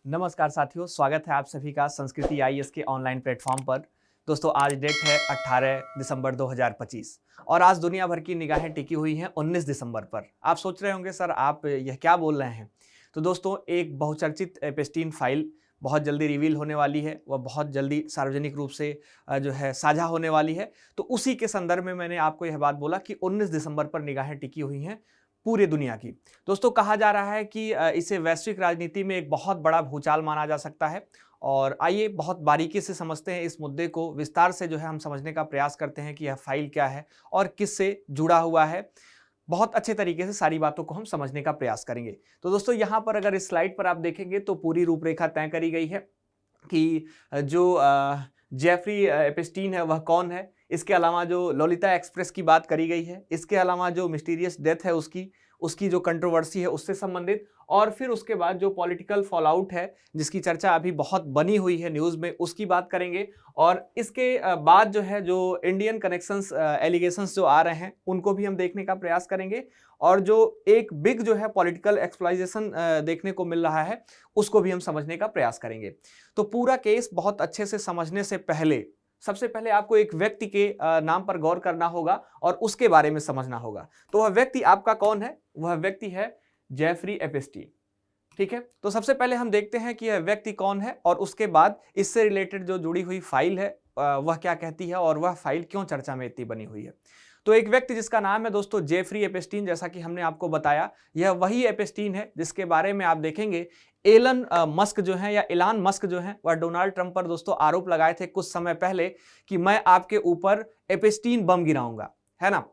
नमस्कार साथियों, स्वागत है आप सभी का संस्कृति आईएएस के ऑनलाइन प्लेटफॉर्म पर। दोस्तों आज डेट है 18 दिसंबर 2025 और आज दुनिया भर की निगाहें टिकी हुई हैं 19 दिसंबर पर। आप सोच रहे होंगे सर आप यह क्या बोल रहे हैं। तो दोस्तों एक बहुचर्चित एपेस्टीन फाइल बहुत जल्दी रिवील होने वाली है, वह बहुत जल्दी सार्वजनिक रूप से जो है साझा होने वाली है। तो उसी के संदर्भ में मैंने आपको यह बात बोला कि 19 दिसंबर पर निगाहें टिकी हुई हैं पूरे दुनिया की। दोस्तों कहा जा रहा है कि इसे वैश्विक राजनीति में एक बहुत बड़ा भूचाल माना जा सकता है। और आइए बहुत बारीकी से समझते हैं इस मुद्दे को, विस्तार से जो है हम समझने का प्रयास करते हैं कि यह फाइल क्या है और किससे जुड़ा हुआ है। बहुत अच्छे तरीके से सारी बातों को हम समझने का प्रयास करेंगे। तो दोस्तों यहाँ पर अगर इस स्लाइड पर आप देखेंगे तो पूरी रूपरेखा तय करी गई है कि जो जेफरी एपेस्टीन है वह कौन है। इसके अलावा जो लोलिता एक्सप्रेस की बात करी गई है, इसके अलावा जो मिस्टीरियस डेथ है उसकी जो कंट्रोवर्सी है उससे संबंधित, और फिर उसके बाद जो पॉलिटिकल फॉलआउट है जिसकी चर्चा अभी बहुत बनी हुई है न्यूज़ में, उसकी बात करेंगे। और इसके बाद जो है जो इंडियन कनेक्शंस एलिगेशंस जो आ रहे हैं उनको भी हम देखने का प्रयास करेंगे। और जो एक बिग जो है पॉलिटिकल एक्सप्लॉइटेशन देखने को मिल रहा है उसको भी हम समझने का प्रयास करेंगे। तो पूरा केस बहुत अच्छे से समझने से पहले सबसे पहले आपको एक व्यक्ति के नाम पर गौर करना होगा और उसके बारे में समझना होगा। तो वह व्यक्ति आपका कौन है? वह व्यक्ति है जेफरी एपेस्टीन। ठीक है, तो सबसे पहले हम देखते हैं कि यह व्यक्ति कौन है और उसके बाद इससे रिलेटेड जो जुड़ी हुई फाइल है वह क्या कहती है और वह फाइल क्यों चर्चा में इतनी बनी हुई है। तो एक व्यक्ति जिसका नाम है दोस्तों जेफरी एपेस्टीन, जैसा कि हमने आपको बताया यह वही एपेस्टीन है जिसके बारे में आप देखेंगे एलन मस्क जो है या इलान मस्क जो है वह डोनाल्ड ट्रंप पर दोस्तों आरोप लगाए थे कुछ समय पहले कि मैं आपके ऊपर एपेस्टीन बम गिराऊंगा, है ना।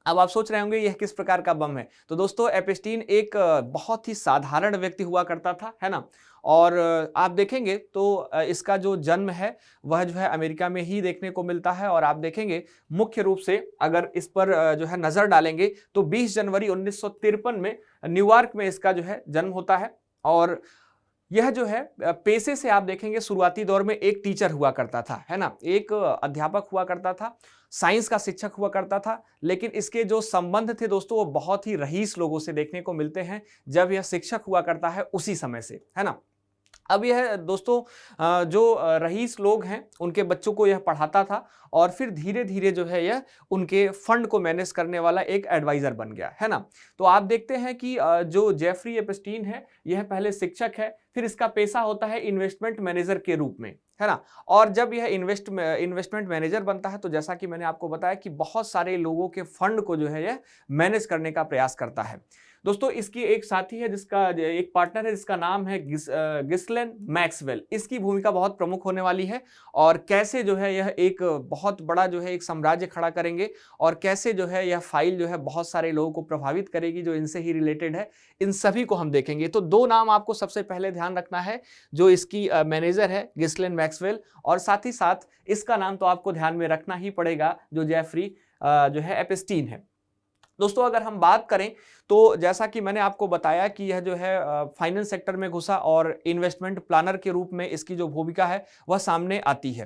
अब आप सोच रहे होंगे यह किस प्रकार का बम है। तो दोस्तों एपेस्टीन एक बहुत ही साधारण व्यक्ति हुआ करता था, है ना। और आप देखेंगे तो इसका जो जन्म है वह जो है अमेरिका में ही देखने को मिलता है। और आप देखेंगे मुख्य रूप से अगर इस पर जो है नजर डालेंगे तो 20 जनवरी 1953 में न्यूयॉर्क में इसका जो है जन्म होता है। और यह जो है पेशे से आप देखेंगे शुरुआती दौर में एक टीचर हुआ करता था, है ना, एक अध्यापक हुआ करता था, साइंस का शिक्षक हुआ करता था। लेकिन इसके जो संबंध थे दोस्तों वो बहुत ही रईस लोगों से देखने को मिलते हैं जब यह शिक्षक हुआ करता है उसी समय से, है ना। अब यह दोस्तों जो रईस लोग हैं उनके बच्चों को यह पढ़ाता था और फिर धीरे धीरे जो है यह उनके फंड को मैनेज करने वाला एक एडवाइजर बन गया, है ना। तो आप देखते हैं कि जो जेफरी एपेस्टीन है यह पहले शिक्षक है, फिर इसका पेशा होता है इन्वेस्टमेंट मैनेजर के रूप में, है ना। और जब यह इन्वेस्टमेंट मैनेजर बनता है तो जैसा कि मैंने आपको बताया कि बहुत सारे लोगों के फंड को जो है यह मैनेज करने का प्रयास करता है। दोस्तों इसकी एक साथी है जिसका एक पार्टनर है जिसका नाम है गिसलेन मैक्सवेल। इसकी भूमिका बहुत प्रमुख होने वाली है और कैसे जो है यह एक बहुत बड़ा जो है एक साम्राज्य खड़ा करेंगे और कैसे जो है यह फाइल जो है बहुत सारे लोगों को प्रभावित करेगी जो इनसे ही रिलेटेड है, इन सभी को हम देखेंगे। तो दो नाम आपको सबसे पहले ध्यान रखना है, जो इसकी मैनेजर है गिसलेन मैक्सवेल, और साथ ही साथ इसका नाम तो आपको ध्यान में रखना ही पड़ेगा जो जेफरी जो है एपेस्टीन है। दोस्तों अगर हम बात करें तो जैसा कि मैंने आपको बताया कि यह जो है फाइनेंस सेक्टर में घुसा और इन्वेस्टमेंट प्लानर के रूप में इसकी जो भूमिका है वह सामने आती है।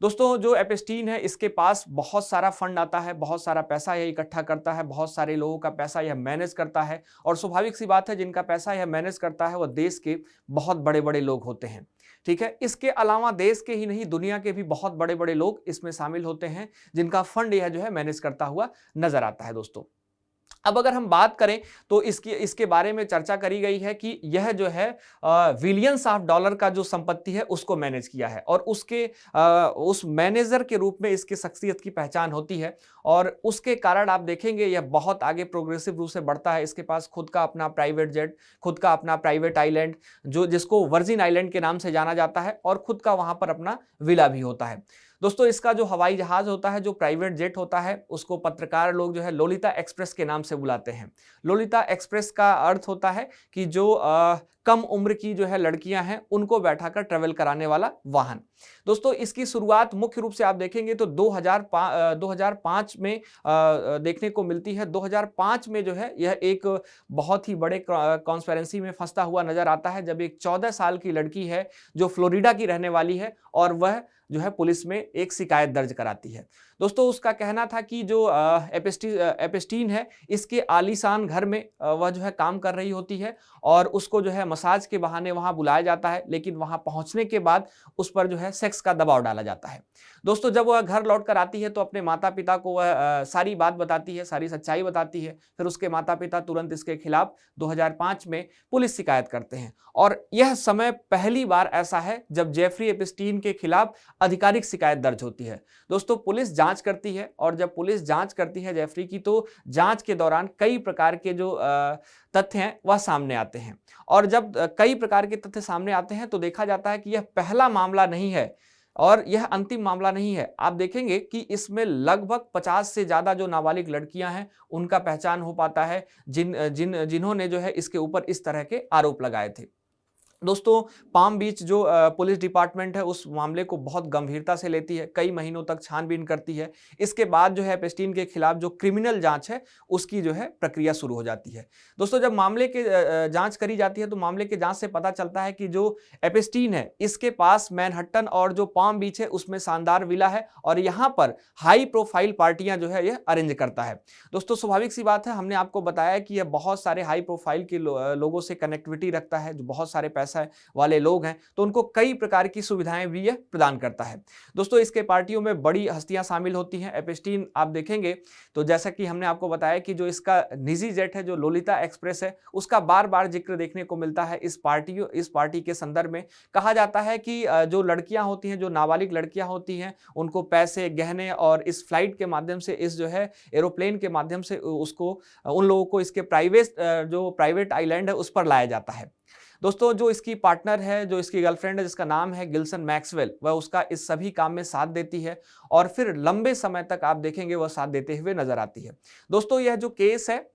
दोस्तों जो एपेस्टीन है इसके पास बहुत सारा फंड आता है, बहुत सारा पैसा यह इकट्ठा करता है, बहुत सारे लोगों का पैसा यह मैनेज करता है। और स्वाभाविक सी बात है जिनका पैसा यह मैनेज करता है वह देश के बहुत बड़े बड़े लोग होते हैं, ठीक है। इसके अलावा देश के ही नहीं दुनिया के भी बहुत बड़े बड़े लोग इसमें शामिल होते हैं जिनका फंड यह जो है मैनेज करता हुआ नजर आता है। दोस्तों अब अगर हम बात करें तो इसके बारे में चर्चा करी गई है कि यह जो है बिलियंस ऑफ डॉलर का जो संपत्ति है उसको मैनेज किया है और उस मैनेजर के रूप में इसकी शख्सियत की पहचान होती है। और उसके कारण आप देखेंगे यह बहुत आगे प्रोग्रेसिव रूप से बढ़ता है। इसके पास खुद का अपना प्राइवेट जेट, खुद का अपना प्राइवेट आइलैंड जिसको वर्जिन आइलैंड के नाम से जाना जाता है, और खुद का वहां पर अपना विला भी होता है। दोस्तों इसका जो हवाई जहाज होता है, जो प्राइवेट जेट होता है, उसको पत्रकार लोग जो है लोलिता एक्सप्रेस के नाम से बुलाते हैं। लोलिता एक्सप्रेस का अर्थ होता है कि जो कम उम्र की जो है लड़कियां हैं उनको बैठाकर ट्रेवल कराने वाला वाहन। दोस्तों इसकी शुरुआत मुख्य रूप से आप देखेंगे तो 2005 में देखने को मिलती है। 2005 में जो है यह एक बहुत ही बड़े कॉन्स्पिरेसी में फंसता हुआ नजर आता है जब एक 14 साल की लड़की है जो फ्लोरिडा की रहने वाली है और वह जो है पुलिस में एक शिकायत दर्ज कराती है। दोस्तों उसका कहना था कि जो एपेस्टीन है इसके आलीशान घर में वह जो है काम कर रही होती है और उसको जो है मसाज के बहाने वहां बुलाया जाता है, लेकिन वहां पहुंचने के बाद उस पर जो है सेक्स का दबाव डाला जाता है। दोस्तों जब वह घर लौट कर आती है तो अपने माता पिता को वह सारी बात बताती है, सारी सच्चाई बताती है। फिर उसके माता पिता तुरंत इसके खिलाफ 2005 में पुलिस शिकायत करते हैं और यह समय पहली बार ऐसा है जब जेफरी एपिस्टीन के खिलाफ आधिकारिक शिकायत दर्ज होती है। दोस्तों पुलिस जांच करती है और जब पुलिस जांच करती है जेफरी की, तो जांच के दौरान कई प्रकार के जो तथ्य हैं वह सामने आते हैं और जब कई प्रकार के तथ्य सामने आते हैं तो देखा जाता है कि यह पहला मामला नहीं है और यह अंतिम मामला नहीं है। आप देखेंगे कि इसमें लगभग 50 से ज्यादा जो नाबालिग लड़कियां हैं उनका पहचान हो पाता है जिन्होंने जो है इसके ऊपर इस तरह के आरोप लगाए थे। दोस्तों पाम बीच जो पुलिस डिपार्टमेंट है उस मामले को बहुत गंभीरता से लेती है, कई महीनों तक छानबीन करती है। इसके बाद जो है एपेस्टीन के खिलाफ जो क्रिमिनल जांच है उसकी जो है प्रक्रिया शुरू हो जाती है। दोस्तों जब मामले के जांच करी जाती है तो मामले के जांच से पता चलता है कि जो एपेस्टीन है इसके पास मैनहट्टन और जो पाम बीच है उसमें शानदार विला है और यहाँ पर हाई प्रोफाइल पार्टियां जो है यह अरेंज करता है। दोस्तों स्वाभाविक सी बात है, हमने आपको बताया कि यह बहुत सारे हाई प्रोफाइल के लोगों से कनेक्टिविटी रखता है, जो बहुत सारे पैसा वाले लोग हैं, तो उनको कई प्रकार की सुविधाएं भी यह प्रदान करता है। दोस्तों इसके पार्टियों में बड़ी हस्तियां शामिल होती हैं। एपेस्टीन आप देखेंगे तो जैसा कि हमने आपको बताया कि जो इसका निजी जेट है जो लोलिता एक्सप्रेस है उसका बार बार जिक्र देखने को मिलता है। इस पार्टी के संदर्भ में कहा जाता है कि जो लड़कियां होती हैं, जो नाबालिग लड़कियां होती हैं, उनको पैसे, गहने और इस फ्लाइट के माध्यम से, इस जो है एरोप्लेन के माध्यम से उसको उन लोगों को इसके प्राइवेट आइलैंड है उस पर लाया जाता है। दोस्तों जो इसकी पार्टनर है, जो इसकी गर्लफ्रेंड है जिसका नाम है गिल्सन मैक्सवेल, वह उसका इस सभी काम में साथ देती है और फिर लंबे समय तक आप देखेंगे वह साथ देते हुए नजर आती है। दोस्तों यह जो केस है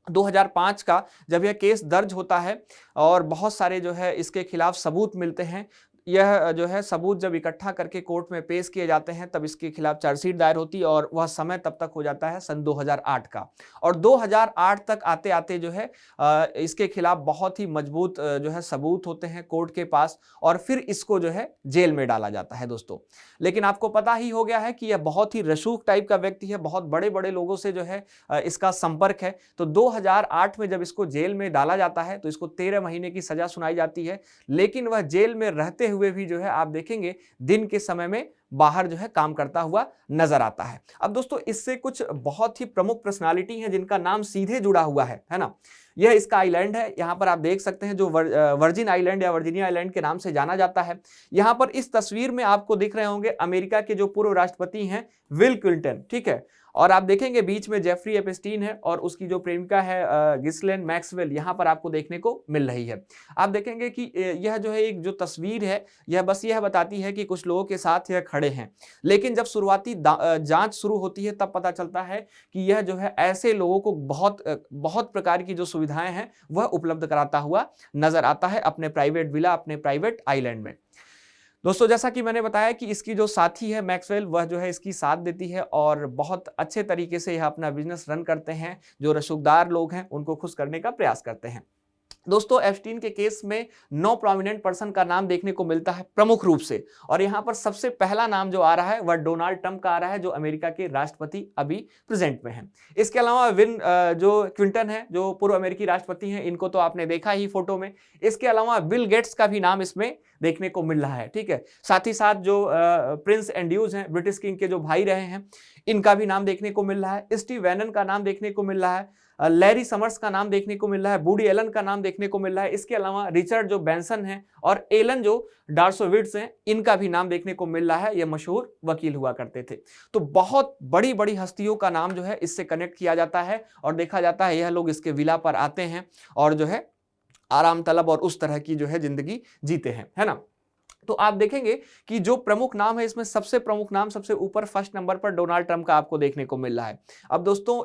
2005 का, जब यह केस दर्ज होता है और बहुत सारे जो है इसके खिलाफ सबूत मिलते हैं, यह जो है सबूत जब इकट्ठा करके कोर्ट में पेश किए जाते हैं तब इसके खिलाफ चार्जशीट दायर होती है और वह समय तब तक हो जाता है सन 2008 का। और 2008 तक आते आते जो है इसके खिलाफ बहुत ही मजबूत जो है सबूत होते हैं कोर्ट के पास और फिर इसको जो है जेल में डाला जाता है। दोस्तों लेकिन आपको पता ही हो गया है कि यह बहुत ही रसूख टाइप का व्यक्ति है, बहुत बड़े बड़े लोगों से जो है इसका संपर्क है। तो 2008 में जब इसको जेल में डाला जाता है तो इसको 13 महीने की सजा सुनाई जाती है, लेकिन वह जेल में रहते हुए भी जो है आप देखेंगे दिन के समय में बाहर जो है काम करता हुआ नजर आता है। अब दोस्तों इससे कुछ बहुत ही प्रमुख पर्सनालिटी हैं जिनका नाम सीधे जुड़ा हुआ है ना। यह इसका आइलैंड है, यहाँ पर आप देख सकते हैं जो वर्जिन आइलैंड या वर्जीनिया आइलैंड के नाम से जाना जाता है। यहाँ पर इस तस्वीर में आपको दिख रहे होंगे अमेरिका के जो पूर्व राष्ट्रपति हैं विल क्लिंटन, ठीक है। और आप देखेंगे बीच में जेफरी एपेस्टीन है और उसकी जो प्रेमिका है गिस्लेन मैक्सवेल यहाँ पर आपको देखने को मिल रही है। आप देखेंगे कि यह जो है एक जो तस्वीर है यह बस यह बताती है कि कुछ लोगों के साथ यह खड़े हैं, लेकिन जब शुरुआती जांच शुरू होती है तब पता चलता है कि यह जो है ऐसे लोगों को बहुत प्रकार की जो सुविधाएं हैं वह उपलब्ध कराता हुआ नजर आता है अपने प्राइवेट विला, अपने प्राइवेट आइलैंड में। दोस्तों जैसा कि मैंने बताया कि इसकी जो साथी है मैक्सवेल, वह जो है इसकी साथ देती है और बहुत अच्छे तरीके से यह अपना बिजनेस रन करते हैं। जो रसूखदार लोग हैं उनको खुश करने का प्रयास करते हैं। दोस्तों एप्स्टीन के केस में 9 प्रोमिनेंट पर्सन का नाम देखने को मिलता है प्रमुख रूप से, और यहाँ पर सबसे पहला नाम जो आ रहा है वह डोनाल्ड ट्रंप का आ रहा है जो अमेरिका के राष्ट्रपति अभी प्रेजेंट में हैं। इसके अलावा जो क्विंटन है जो पूर्व अमेरिकी राष्ट्रपति हैं, इनको तो आपने देखा ही फोटो में। इसके अलावा बिल गेट्स का भी नाम इसमें देखने को मिल रहा है, ठीक है। साथ ही साथ जो प्रिंस एंड्रूज हैं, ब्रिटिश किंग के जो भाई रहे हैं, इनका भी नाम देखने को मिल रहा है। स्टीव वैनन का नाम देखने को मिल रहा है, लैरी समर्स का नाम देखने को मिल रहा है, वुडी एलन का नाम देखने को मिल रहा है। इसके अलावा रिचर्ड जो बेंसन है और एलन जो डार्सोविट्स हैं, इनका भी नाम देखने को मिल रहा है। ये मशहूर वकील हुआ करते थे। तो बहुत बड़ी बड़ी हस्तियों का नाम जो है इससे कनेक्ट किया जाता है और देखा जाता है यह लोग इसके विला पर आते हैं और जो है आराम तलब और उस तरह की जो है जिंदगी जीते हैं, है ना। तो आप देखेंगे कि जो प्रमुख नाम है इसमें सबसे प्रमुख नाम सबसे ऊपर फर्स्ट नंबर पर डोनाल्ड ट्रंप का आपको देखने को मिल रहा है। अब दोस्तों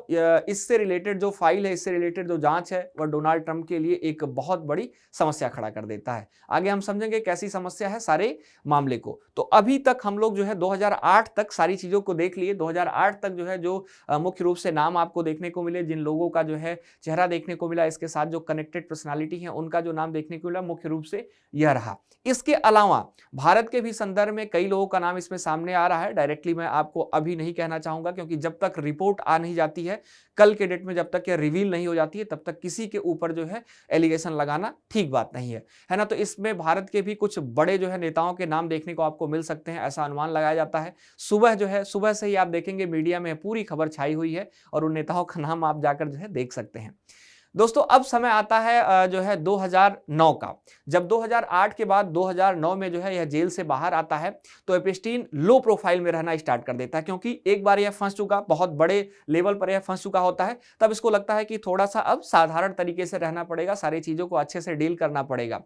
इससे रिलेटेड जो फाइल है, इससे रिलेटेड जो जांच है, वह डोनाल्ड ट्रंप के लिए एक बहुत बड़ी समस्या खड़ा कर देता है। आगे हम समझेंगे कैसी समस्या है सारे मामले को। तो अभी तक हम लोग जो है 2008 तक सारी चीजों को देख लिए। 2008 तक जो है जो मुख्य रूप से नाम आपको देखने को मिले, जिन लोगों का जो है चेहरा देखने को मिला, इसके साथ जो कनेक्टेड पर्सनालिटी है उनका जो नाम देखने को मिला, मुख्य रूप से यह रहा। इसके अलावा भारत के भी संदर्भ में कई लोगों का नाम इसमें सामने आ रहा है। डायरेक्टली मैं आपको अभी नहीं कहना चाहूंगा, क्योंकि जब तक रिपोर्ट आ नहीं जाती है, कल के डेट में जब तक यह रिवील नहीं हो जाती है, तब तक किसी के ऊपर जो है एलिगेशन लगाना ठीक बात नहीं है ना। तो इसमें भारत के भी कुछ बड़े जो है नेताओं के नाम देखने को आपको मिल सकते हैं, ऐसा अनुमान लगाया जाता है। सुबह से ही आप देखेंगे मीडिया में पूरी खबर छाई हुई है और उन नेताओं का नाम आप जाकर जो है देख सकते हैं। दोस्तों अब समय आता है जो है 2009 का। जब 2008 के बाद 2009 में जो है यह जेल से बाहर आता है, तो एपिस्टीन लो प्रोफाइल में रहना स्टार्ट कर देता है, क्योंकि एक बार यह फंस चुका, बहुत बड़े लेवल पर यह फंस चुका होता है। तब इसको लगता है कि थोड़ा सा अब साधारण तरीके से रहना पड़ेगा, सारी चीजों को अच्छे से डील करना पड़ेगा।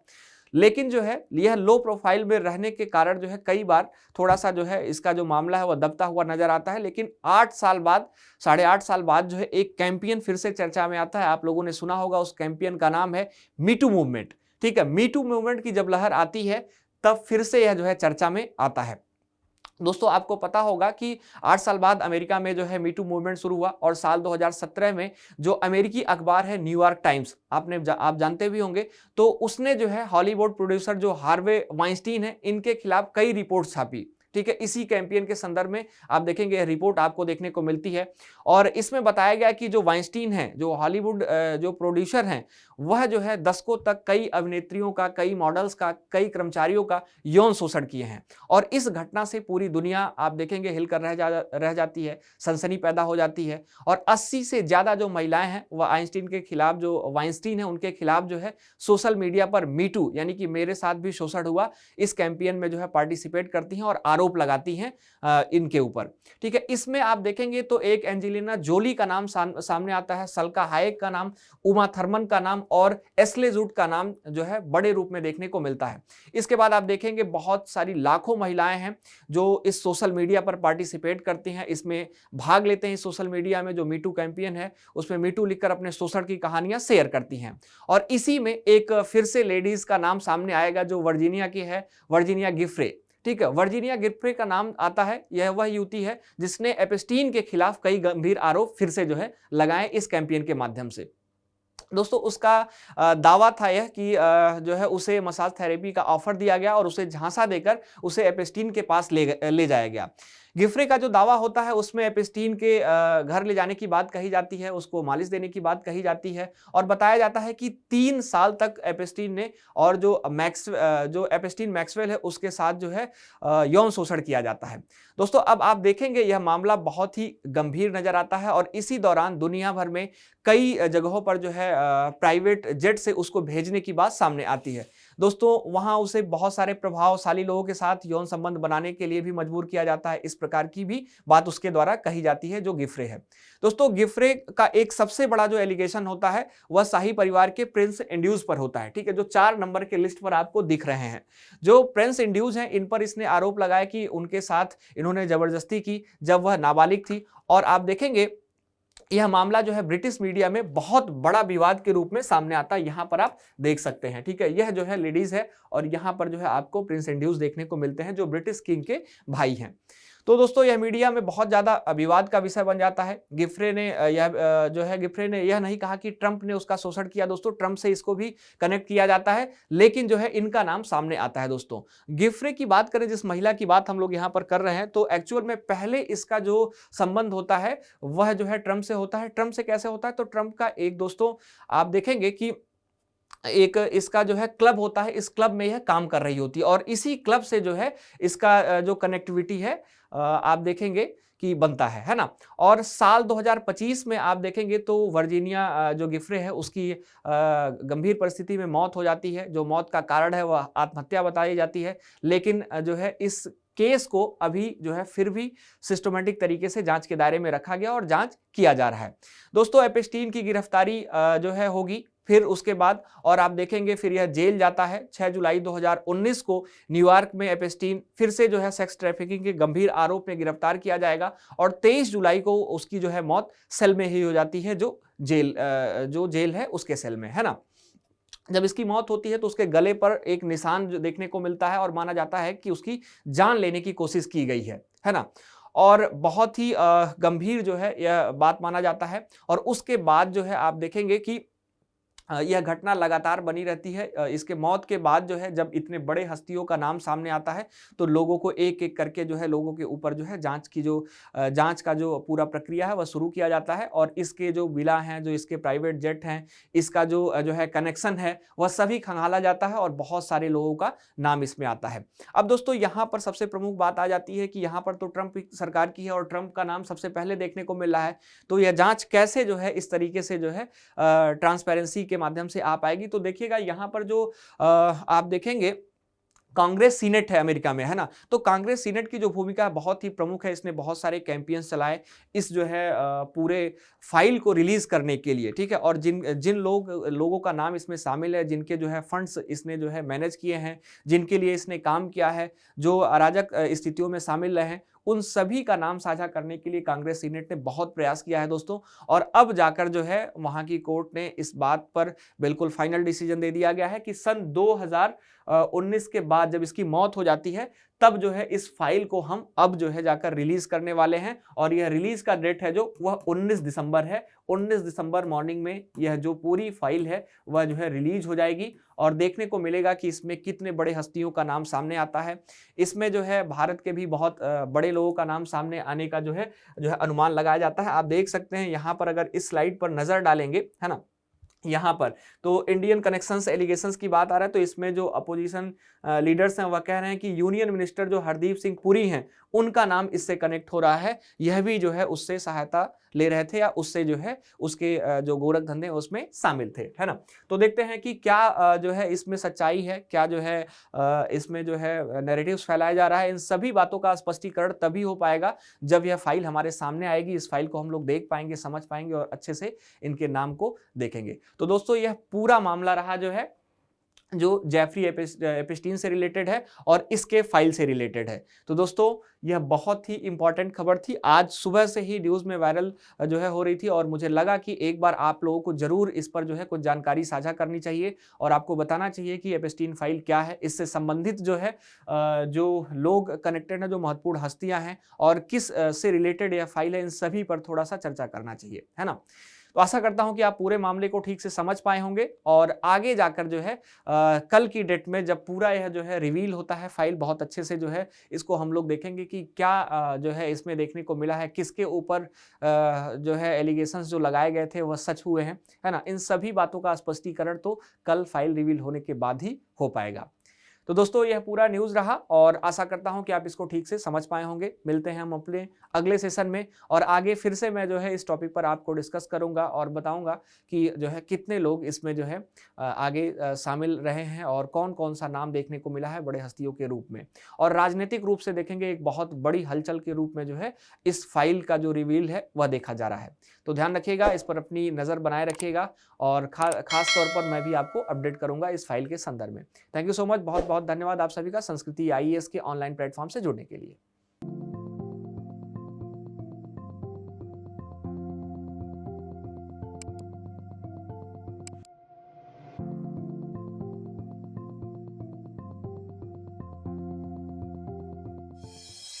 लेकिन जो है यह लो प्रोफाइल में रहने के कारण जो है कई बार थोड़ा सा जो है इसका जो मामला है वह दबता हुआ नजर आता है। लेकिन 8 साल बाद, 8.5 साल बाद जो है एक कैंपियन फिर से चर्चा में आता है। आप लोगों ने सुना होगा, उस कैंपियन का नाम है मी टू मूवमेंट। ठीक है, मी टू मूवमेंट की जब लहर आती है तब फिर से यह जो है चर्चा में आता है। दोस्तों आपको पता होगा कि 8 साल बाद अमेरिका में जो है मी टू मूवमेंट शुरू हुआ, और साल 2017 में जो अमेरिकी अखबार है न्यूयॉर्क टाइम्स, आप जानते भी होंगे, तो उसने जो है हॉलीवुड प्रोड्यूसर जो हार्वे वाइंस्टीन है, इनके खिलाफ कई रिपोर्ट छापी। ठीक है, इसी कैंपियन के संदर्भ में आप देखेंगे यह रिपोर्ट आपको देखने को मिलती है, और इसमें बताया गया कि जो वाइंस्टीन है, जो हॉलीवुड जो प्रोड्यूसर हैं, वह जो है दशकों तक कई अभिनेत्रियों का, कई मॉडल्स का, कई कर्मचारियों का यौन शोषण किए हैं। और इस घटना से पूरी दुनिया आप देखेंगे हिलकर रह जाती है, सनसनी पैदा हो जाती है। और 80 से ज्यादा जो महिलाएं हैं वह आइंस्टीन के खिलाफ, जो वाइंस्टीन है उनके खिलाफ जो है सोशल मीडिया पर मीटू यानी कि मेरे साथ भी शोषण हुआ, इस कैंपेन में जो है पार्टिसिपेट करती हैं और आरोप लगाती हैं इनके ऊपर। ठीक है, इसमें आप देखेंगे तो एक एंजेलिना जोली का नाम सामने आता है, सल्का हायेक का नाम, उमा थर्मन का नाम और एस्ले जूड का नाम जो है बड़े रूप में देखने को मिलता है। इसके बाद आप देखेंगे बहुत सारी लाखों महिलाएं हैं जो इस सोशल मीडिया पर पार्टिसिपेट करती हैं, इसमें भाग लेते हैं। इस सोशल मीडिया में जो मीटू कैंपेन है उसमें मीटू लिखकर अपने शोषण की कहानियां शेयर करती हैं। और इसी में एक फिर से लेडीज का नाम सामने आएगा जो वर्जीनिया की है, वर्जीनिया गिफ्रे। ठीक है, वर्जीनिया गिफ्रे का नाम आता है। यह वह युवती है जिसने एपिस्टीन के खिलाफ कई गंभीर आरोप फिर से जो है लगाए इस कैंपेन के माध्यम से। दोस्तों उसका दावा था यह कि जो है उसे मसाज थेरेपी का ऑफर दिया गया और उसे झांसा देकर उसे एपिस्टीन के पास ले जाया गया। गिफ्रे का जो दावा होता है उसमें एपिस्टीन के घर ले जाने की बात कही जाती है, उसको मालिश देने की बात कही जाती है, और बताया जाता है कि 3 साल तक एपिस्टीन ने और जो एपिस्टीन मैक्सवेल है उसके साथ जो है यौन शोषण किया जाता है। दोस्तों अब आप देखेंगे यह मामला बहुत ही गंभीर नजर आता है, और इसी दौरान दुनिया भर में कई जगहों पर जो है प्राइवेट जेट से उसको भेजने की बात सामने आती है। दोस्तों वहां उसे बहुत सारे प्रभावशाली लोगों के साथ यौन संबंध बनाने के लिए भी मजबूर किया जाता है, इस प्रकार की भी बात उसके द्वारा कही जाती है जो गिफ्रे है। दोस्तों गिफ्रे का एक सबसे बड़ा जो एलिगेशन होता है वह शाही परिवार के प्रिंस एंड्रूज पर होता है। ठीक है, जो 4 नंबर के लिस्ट पर आपको दिख रहे हैं, जो प्रिंस एंड्रूज हैं, इन पर इसने आरोप लगाया कि उनके साथ इन्होंने जबरदस्ती की जब वह नाबालिग थी। और आप देखेंगे यह मामला जो है ब्रिटिश मीडिया में बहुत बड़ा विवाद के रूप में सामने आता है, यहां पर आप देख सकते हैं। ठीक है, यह जो है लेडीज है और यहां पर जो है आपको प्रिंस एंड्रूज देखने को मिलते हैं जो ब्रिटिश किंग के भाई हैं। तो दोस्तों यह मीडिया में बहुत ज्यादा विवाद का विषय बन जाता है। गिफ्रे ने यह नहीं कहा कि ट्रंप ने उसका शोषण किया। दोस्तों ट्रंप से इसको भी कनेक्ट किया जाता है, लेकिन जो है इनका नाम सामने आता है। दोस्तों गिफ्रे की बात करें, जिस महिला की बात हम लोग यहाँ पर कर रहे हैं, तो एक्चुअल में पहले इसका जो संबंध होता है वह जो है ट्रंप से होता है। ट्रंप से कैसे होता है, तो ट्रंप का एक दोस्तों आप देखेंगे कि एक इसका जो है क्लब होता है, इस क्लब में यह काम कर रही होती है, और इसी क्लब से जो है इसका जो कनेक्टिविटी है आप देखेंगे कि बनता है ना। और साल 2025 में आप देखेंगे तो वर्जीनिया जो गिफ्रे है उसकी गंभीर परिस्थिति में मौत हो जाती है। जो मौत का कारण है वह आत्महत्या बताई जाती है, लेकिन जो है इस केस को अभी जो है फिर भी सिस्टमैटिक तरीके से जांच के दायरे में रखा गया और जांच किया जा रहा है। दोस्तों एपिस्टीन की गिरफ्तारी जो है होगी फिर उसके बाद, और आप देखेंगे फिर यह जेल जाता है। 6 जुलाई 2019 को न्यूयॉर्क में एपिस्टीन फिर से जो है सेक्स ट्रैफिकिंग के गंभीर आरोप में गिरफ्तार किया जाएगा, और 23 जुलाई को उसकी जो है मौत सेल में ही हो जाती है, जो जेल है उसके सेल में, है ना। जब इसकी मौत होती है तो उसके गले पर एक निशान जो देखने को मिलता है, और माना जाता है कि उसकी जान लेने की कोशिश की गई है ना। और बहुत ही गंभीर जो है यह बात माना जाता है। और उसके बाद जो है आप देखेंगे कि यह घटना लगातार बनी रहती है। इसके मौत के बाद जो है जब इतने बड़े हस्तियों का नाम सामने आता है तो लोगों को एक-एक करके जो है लोगों के ऊपर जो है जाँच का जो पूरा प्रक्रिया है वह शुरू किया जाता है और इसके जो विला हैं, जो इसके प्राइवेट जेट हैं, इसका जो है कनेक्शन है वह सभी खंगाला जाता है और बहुत सारे लोगों का नाम इसमें आता है। अब दोस्तों यहाँ पर सबसे प्रमुख बात आ जाती है कि यहाँ पर तो ट्रंप की सरकार की है और ट्रंप का नाम सबसे पहले देखने को मिल रहा है। तो यह जाँच कैसे जो है इस तरीके से जो है ट्रांसपेरेंसी के माध्यम से आ पाएगी। तो देखिएगा यहाँ पर जो आप देखेंगे कांग्रेस सीनेट है अमेरिका में, है ना? तो कांग्रेस सीनेट की जो भूमिका है बहुत ही प्रमुख है। इसने बहुत सारे कैंपेन्स चलाए इस जो है पूरे फाइल को रिलीज करने के लिए, ठीक है? और जिन जिन लोगों का नाम इसमें शामिल है, जिनके जो है फंड्स इसने जो है मैनेज किए हैं, जिनके लिए इसने काम किया है, जो अराजक स्थितियों में शामिल रहे हैं, उन सभी का नाम साझा करने के लिए कांग्रेस सीनेट ने बहुत प्रयास किया है दोस्तों। और अब जाकर जो है वहां की कोर्ट ने इस बात पर बिल्कुल फाइनल डिसीजन दे दिया गया है कि सन 2019 के बाद जब इसकी मौत हो जाती है तब जो है इस फाइल को हम अब जो है जाकर रिलीज करने वाले हैं और यह रिलीज का डेट है जो वह 19 दिसंबर है। 19 दिसंबर मॉर्निंग में यह जो पूरी फाइल है वह जो है रिलीज हो जाएगी और देखने को मिलेगा कि इसमें कितने बड़े हस्तियों का नाम सामने आता है। इसमें जो है भारत के भी बहुत बड़े लोगों का नाम सामने आने का जो है अनुमान लगाया जाता है। आप देख सकते हैं यहाँ पर अगर इस स्लाइड पर नजर डालेंगे, है ना, यहाँ पर तो इंडियन कनेक्शंस एलिगेशंस की बात आ रहा है। तो इसमें जो अपोजिशन लीडर्स हैं वह कह रहे हैं कि यूनियन मिनिस्टर जो हरदीप सिंह पुरी हैं उनका नाम इससे कनेक्ट हो रहा है। यह भी जो है उससे सहायता ले रहे थे या उससे जो है उसके जो गोरख धंधे उसमें शामिल थे, है ना। तो देखते हैं कि क्या जो है इसमें सच्चाई है, क्या जो है इसमें जो है नैरेटिव्स फैलाया जा रहा है। इन सभी बातों का स्पष्टीकरण तभी हो पाएगा जब यह फाइल हमारे सामने आएगी। इस फाइल को हम लोग देख पाएंगे, समझ पाएंगे और अच्छे से इनके नाम को देखेंगे। तो दोस्तों यह पूरा मामला रहा जो है जो जेफरी एपिस्टीन से रिलेटेड है और इसके फाइल से रिलेटेड है। तो दोस्तों यह बहुत ही इंपॉर्टेंट खबर थी, आज सुबह से ही न्यूज़ में वायरल जो है हो रही थी और मुझे लगा कि एक बार आप लोगों को जरूर इस पर जो है कुछ जानकारी साझा करनी चाहिए और आपको बताना चाहिए कि एपिस्टीन फाइल क्या है, इससे संबंधित जो है जो लोग कनेक्टेड हैं, जो महत्वपूर्ण हस्तियां हैं और किस से रिलेटेड यह फाइल है, इन सभी पर थोड़ा सा चर्चा करना चाहिए, है ना। तो आशा करता हूं कि आप पूरे मामले को ठीक से समझ पाए होंगे और आगे जाकर जो है कल की डेट में जब पूरा यह जो है रिवील होता है फाइल, बहुत अच्छे से जो है इसको हम लोग देखेंगे कि क्या जो है इसमें देखने को मिला है, किसके ऊपर जो है एलिगेशंस जो लगाए गए थे वह सच हुए हैं, है ना। इन सभी बातों का स्पष्टीकरण तो कल फाइल रिवील होने के बाद ही हो पाएगा। तो दोस्तों यह पूरा न्यूज़ रहा और आशा करता हूं कि आप इसको ठीक से समझ पाए होंगे। मिलते हैं हम अपने अगले सेशन में और आगे फिर से मैं जो है इस टॉपिक पर आपको डिस्कस करूंगा और बताऊंगा कि जो है कितने लोग इसमें जो है आगे शामिल रहे हैं और कौन कौन सा नाम देखने को मिला है बड़े हस्तियों के रूप में। और राजनीतिक रूप से देखेंगे एक बहुत बड़ी हलचल के रूप में जो है इस फाइल का जो रिवील है वह देखा जा रहा है। तो ध्यान रखिएगा, इस पर अपनी नज़र बनाए रखिएगा और खास तौर पर मैं भी आपको अपडेट करूंगा इस फाइल के संदर्भ में। थैंक यू सो मच, बहुत बहुत धन्यवाद आप सभी का संस्कृति आईएएस के ऑनलाइन प्लेटफॉर्म से जुड़ने के लिए।